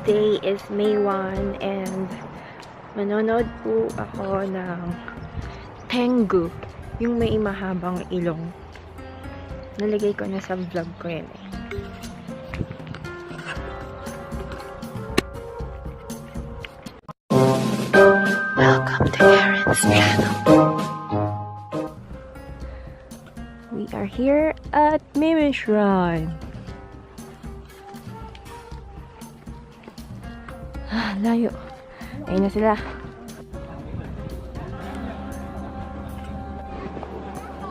Today is May 1 and manonood po ako ng Tengu, yung may mahabang ilong. Nalagay ko na sa vlog ko yan eh. Welcome to Karen's channel. We are here at Mimi Shrine. Layo. Ayun na sila.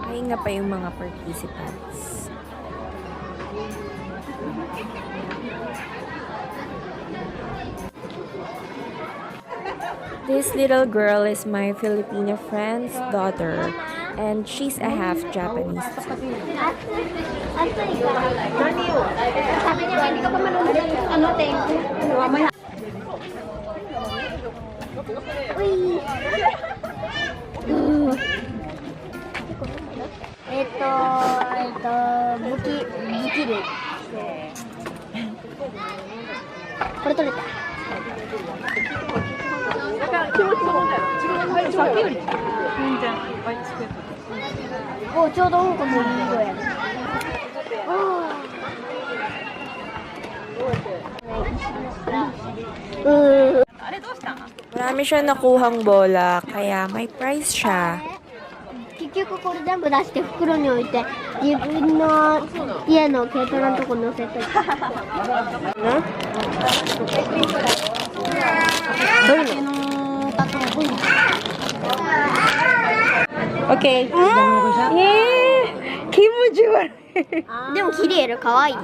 Pahinga pa yung mga participants. This little girl is my Filipino friend's daughter, and she's a half Japanese. Marami siya nakuhang bola, kaya may prize siya. 結局これ全部出して袋に置いて自分の家の軽トラのとこ乗せといて。Okay. 기분좋아. でも綺麗で可愛い。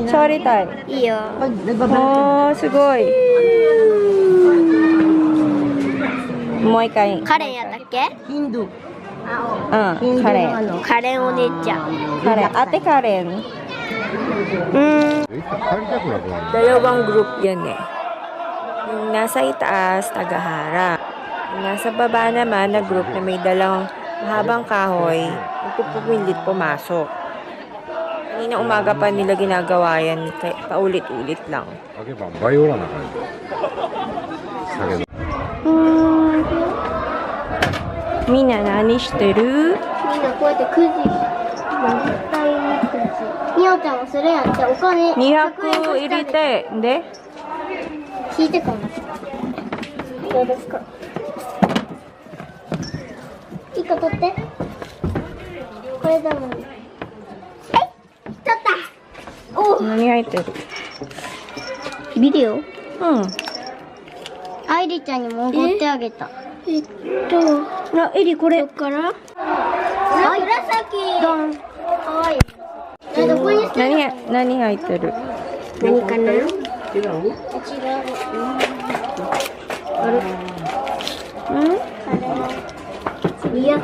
Sorry, Tan. いいよ。 Oh, すごい。もう一回。カレンやったっけ？ヒンドゥ。カレン。カレンお姉ちゃん。カレン。Ate Karen. Dalawang group yan eh. Yung nasa itaas, tagaharap. Yung nasa baba naman na group na may dalang mahabang kahoy, magpupumilit pumasok. Kanina umaga pa nila ginagawa yan, paulit-ulit lang. Mina, nani shiteru? みんなこうやってくじ。絶対にくじ。みおちゃんもそれやってお金200入れて、で引いてからどうですか。1個取って。これだもん。取った。おお。何入ってる？ビデオ？うん。愛梨ちゃんにもおごってあげた。あ、エリこれ。どっから？はい。紫。ドン。かわいい。どこに？何入ってる？何かな？違う。あれ？いいや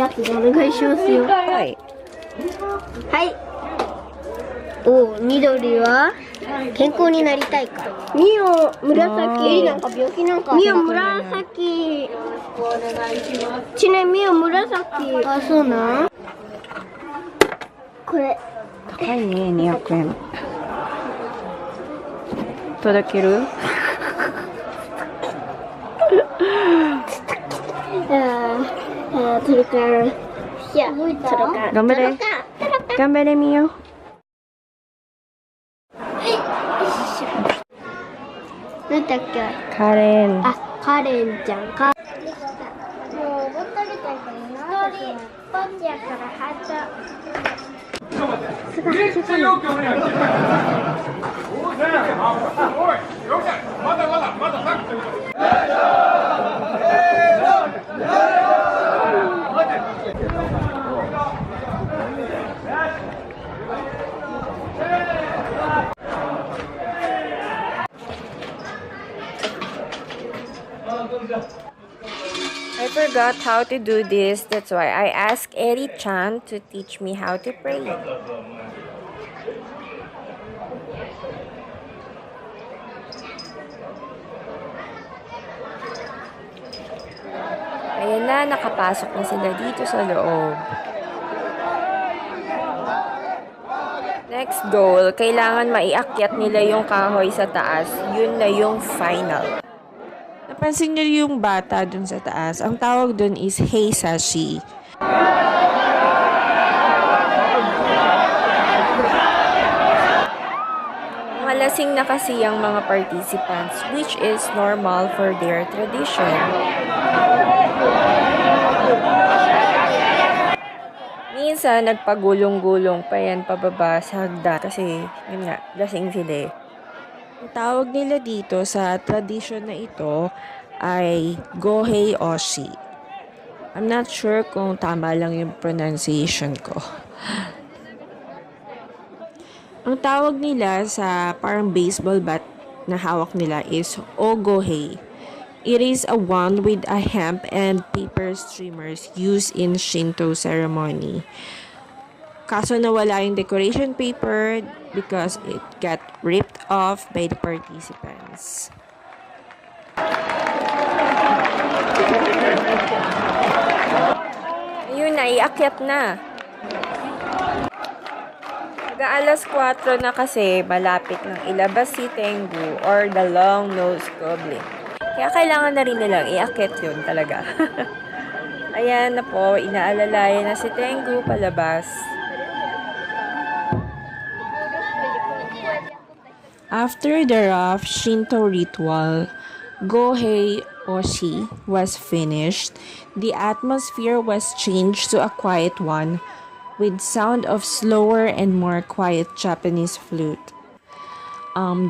つでお願いしますよ。はい。はい。お、緑は健康になりたいから。ミオ紫。なんか病気なんか。ミオ紫。ちねミオ紫。あ、そうなん。これ。高いね、200円。届ける？届かない。いや、頑張れ。頑張れみよ。なんだっけ？カレン。あ、カレンちゃんか。もうおごってあげたいからな。一人ぼっちやからハート。すごいすごい。I forgot how to do this. That's why I asked Eri-chan to teach me how to pray. Ayan na, nakapasok na sila dito sa loob. Next goal, kailangan maiakyat nila yung kahoy sa taas. Yun na yung final. Napansin niyo yung bata dun sa taas? Ang tawag dun is heisashi. Malasing na kasi ang mga participants, which is normal for their tradition. Minsan, nagpagulong-gulong pa yan pababa sa hagdan kasi, yun nga, lasing sila eh. Ang tawag nila dito sa tradition na ito ay Gohei Oshi. I'm not sure kung tama lang yung pronunciation ko. Ang tawag nila sa parang baseball bat na hawak nila is Ogohei. It is a wand with a hemp and paper streamers used in Shinto ceremony. Kaso nawala yung decoration paper because it got ripped off by the participants. Ayun na, iakyat na. Alas 4 na kasi malapit nang ilabas si Tengu or the long-nosed goblin. Kaya kailangan na rin nilang iakyat yun talaga. Ayan na po, inaalalayan na si Tengu palabas. After the rough Shinto ritual, Gohei Oshi was finished, the atmosphere was changed to a quiet one with sound of slower and more quiet Japanese flute.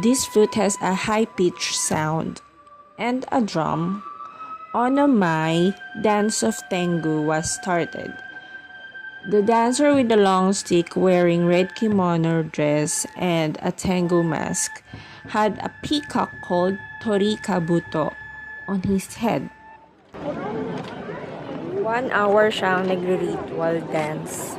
This flute has a high-pitched sound and a drum. Onomai, dance of Tengu, was started. The dancer with the long stick wearing red kimono dress and a Tengu mask had a peacock called Tori Kabuto on his head. 1 hour siyang nagre-ritual dance.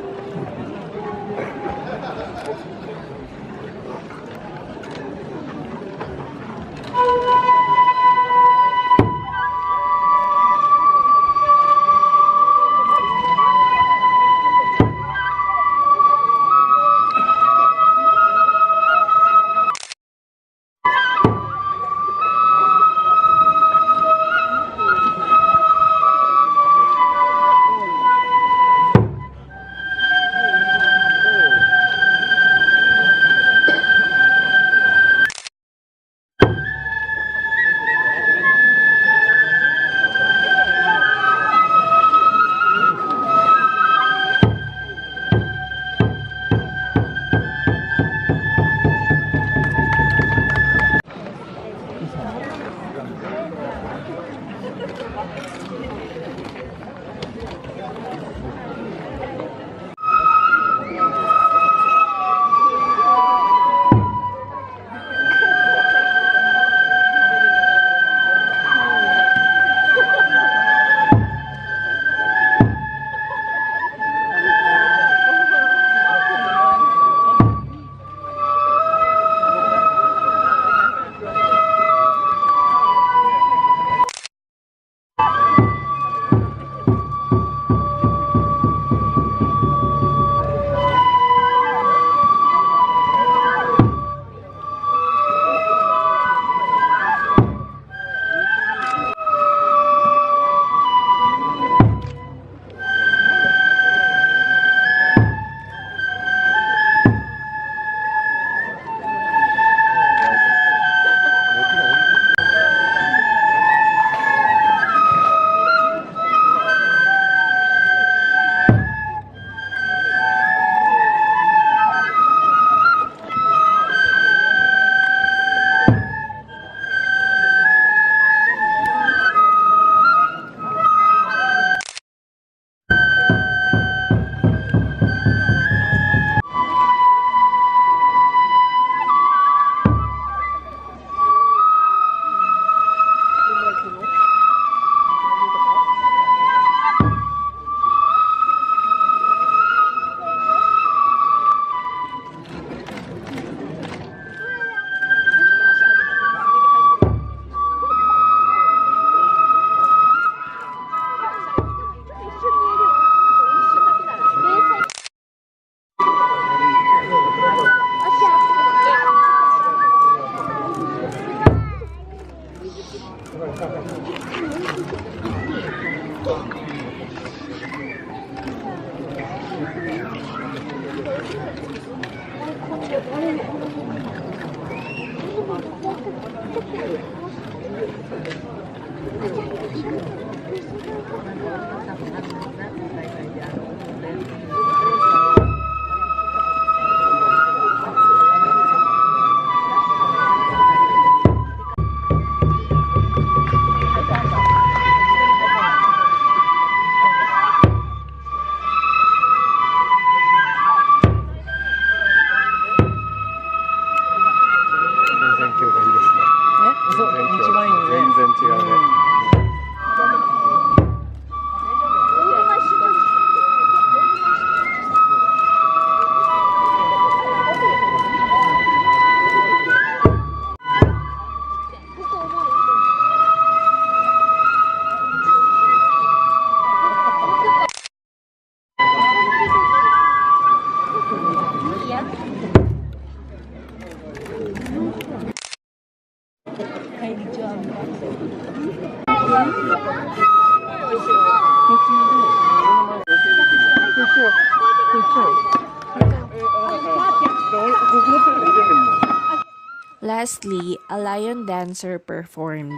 Lastly, a lion dancer performed.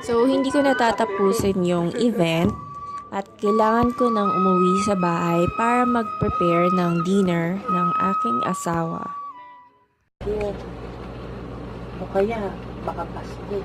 So, hindi ko natatapusin yung event at kailangan ko nang umuwi sa bahay para mag-prepare ng dinner ng aking asawa. O kaya, baka Pasko.